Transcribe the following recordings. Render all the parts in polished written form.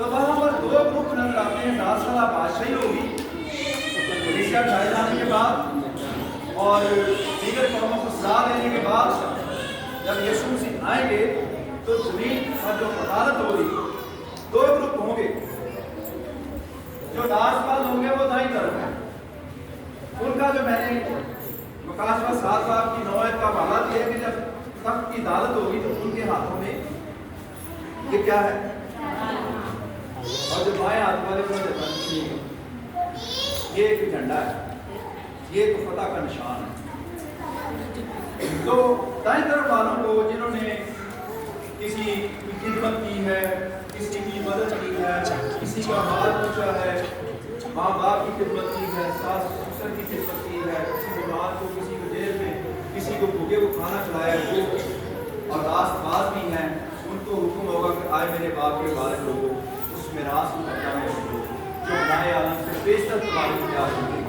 तो वहाँ पर दो ग्रुप नजर आते हैं। 10 साल बादशाही होगी कलीसिया ढाए जाने के बाद और दीगर कौमों को सजा देने के बाद जब यीशु मसीह आएंगे तो जमीन पर जो अदालत होगी दो ग्रुप होंगे। जो नाशवान होंगे वो दाईं तरफ है, उनका जो मैंने मुकाशवा 7 बाब की 9 का हवाला दिया कि जब तख्त की अदालत होगी तो उनके हाथों में ये क्या है, और जो बाएं हाथ वाले को ये एक झंडा है, ये एक फतह का निशान है। तो दाईं तरफ वालों को जिन्होंने किसी की खिदमत की है, किसी की मदद की है, किसी का हाल पूछा है, माँ बाप की खिदमत की है, सास ससुर की खिदमत की है, किसी बीमार को, किसी को जेल में, किसी को भूखे को खाना खिलाया वो और रास्तबाज भी हैं, उनको हुक्म होगा कि आए मेरे बाप के बारे लोगों उस मिरास को करना है जो नए आलम से बेशतर तुम्हारी प्यार होगी।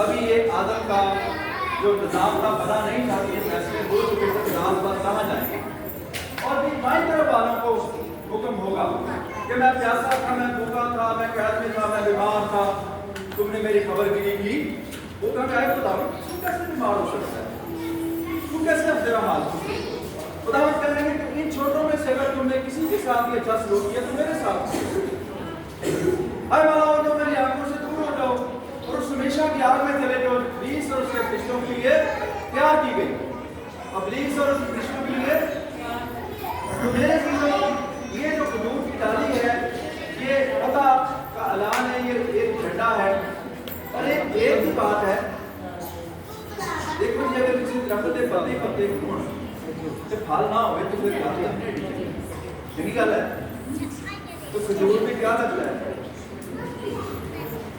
अभी ये आदम का जो निज़ाम था बना नहीं था, ये फैसले हो चुके थे निज़ाम पर कहाँ जाएंगे। और भी बाईं तरफ वालों को हुक्म होगा कि मैं प्यासा था, मैं भूखा था, मैं कैद में था, मैं बीमार था, तुमने मेरी खबरगिरी की। वो कहा है खुदा तू कैसे बीमार हो सकता है, तू कैसे अब तेरा हाल खुदावंद कह रहे हैं कि इन छोटों में से अगर तुमने किसी के साथ ये अच्छा सलूक किया तो मेरे साथ अरे वाला हो जाओ, मेरी आंखों से दूर हो जाओ और उस हमेशा की आग में चले जाओ। इब्लीस और उसके फरिश्तों के लिए तैयार की गई। इब्लीस और उसके फरिश्तों के लिए तो मेरे ये जो खजूर की डाली है ये पता का ऐलान है, ये एक झंडा है। और एक ही बात है, देखो जी अगर किसी दरख्त के पत्ते पत्ते हों तो फल ना हो तो फिर क्या यही गल है। तो खजूर में क्या लगता है।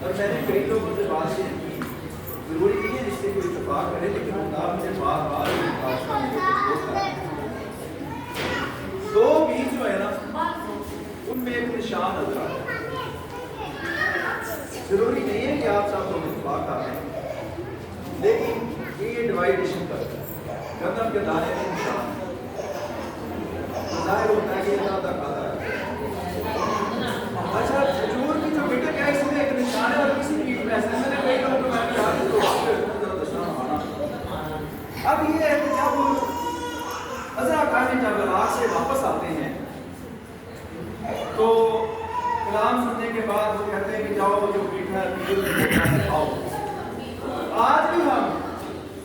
और मैंने कई लोगों से बात की, जरूरी नहीं है जिससे कोई इत्तेफाक करे, लेकिन खुदा मुझे बार बार दो बीज जो है ना उनमें एक निशान नजर आता है। जरूरी नहीं है कि आप सब लोग इत्तेफाक आ रहे हैं, लेकिन ये डिवाइडेशन करता है। गंदम के दाने में निशान जाहिर होता है कि ये ज्यादा खाता है। अच्छा खजूर की जो गिटक है इसमें एक निशान है और किसी पीठ में ऐसे मैंने कई लोगों को मैंने कहा कि तो निशान आना। अब ये है कि जब अज़रा खाने जब इराक से वापस आते हैं तो कलाम सुनने के बाद वो कहते हैं कि जाओ जो पीठ है आओ। आज भी हम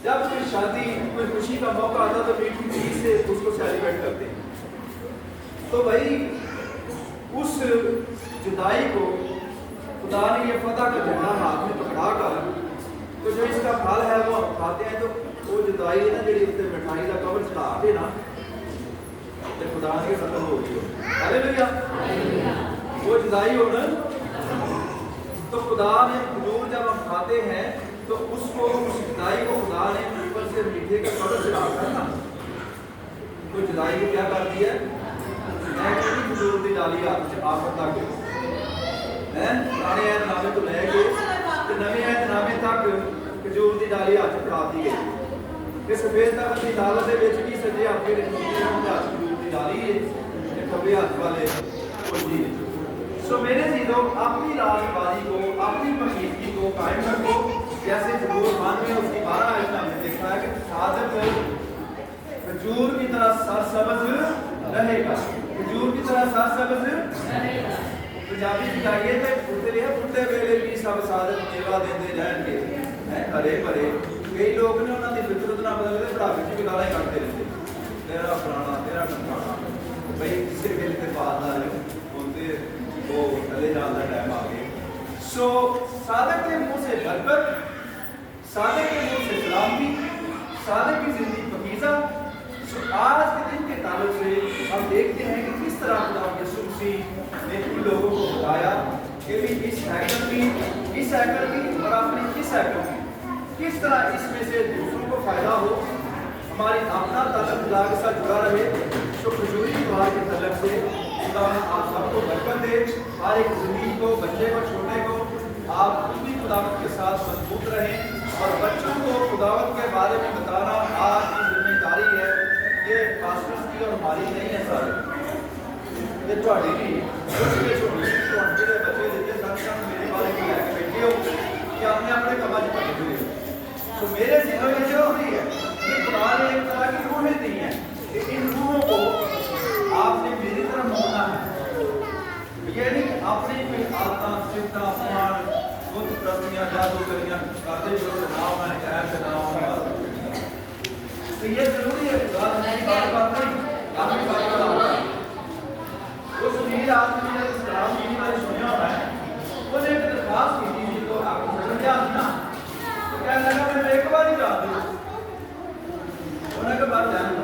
जब कोई शादी कोई खुशी का मौका आता तो मीठी चीज से उसको सेलिब्रेट करते हैं। तो भाई उस जुदाई को खुदा ने ये फतह का झंडा हाथ में पकड़ा कर तो जो इसका फल है वो हम खाते हैं। तो वो जुदाई है ना जी उत्ते मिठाई का कवर चढ़ा के ना तो खुदा ने खत्म हो गई। हालेलुया, वो जुदाई हो ना तो खुदा ने खजूर जब हम खाते हैं तो उसको उस जुदाई को खुदा ने ऊपर से मीठे का कवर चढ़ा कर ना तो जुदाई को क्या कर दिया। मैं कितनी खजूर की डाली आफत तक है पुराने ऐतनामे तो लेके तो नवे ऐतनामे तक खजूर की डाली हाथ फड़ा दी गई कि सफेद तख्त की दालत के विच की सजे हाथ के खजूर की डाली है ते खब्बे हाथ वाले जी। सो मेरे जीरो अपनी राजबाजी को अपनी मशीदगी को कायम रखो। जैसे जबूर 92 उसकी 12 आयत में देखा है कि सादक खजूर की तरह सरसब्ज रहेगा, खजूर की तरह सरसब्ज रहेगा। पंजाबी की गाइए थे फुटते लिए फुटते वेले भी सब सादक मेवा देते जाएंगे हैं हरे भरे। कई लोग ने उन्होंने फितरत ना बदलते बुढ़ापे की गालें करते रहते तेरा फलाना तेरा ढमकाना भाई किसी वेले के बाद बोलते वो चले जाने का टाइम आ गया। सो सादक के मुंह से बरकत, सादक के मुंह से सलामती, सादक की जिंदगी पकीज़ा। सो आज के दिन के ताल्लुक से हम देखते हैं कि किस तरह खुदा यीशु मसीह ने उन लोगों को बताया कि भी इस हैकल की और अपने इस हैकल की किस तरह इसमें से दूसरों को फायदा हो, हमारी अपना ताल्लुक खुदा के साथ जुड़ा रहे। तो खजूरी त्योहार के तलब से खुदा आप सबको बरकत दे, हर एक जिंदगी को, बच्चे को, छोटे को आप भी खुदावत के साथ मजबूत रहें। और बच्चों को खुदावत के बारे में बताना आज की जिम्मेदारी है, ये पास्टर्स की और हमारी नहीं है सर, ये थोड़ी नहीं। मेरे से हमेशा हो रही है ये कुरान एक तरह की रूहें दी हैं कि इन रूहों को आपने मेरी तरफ मोड़ना है। ये नहीं कि अपनी कोई आदत चिंता अपमान बुत प्रस्तियां जादूगरियां करते जो नाम है खैर के नाम तो ये जरूरी है कि बात नहीं आपकी बात का उस वीर आदमी ने इस्लाम की बात सुना है उन्हें एक दरखास्त की थी तो आपको समझ आ ना तो क्या लगा मैं एक बार ही जा दूं उन्हें के बाद जान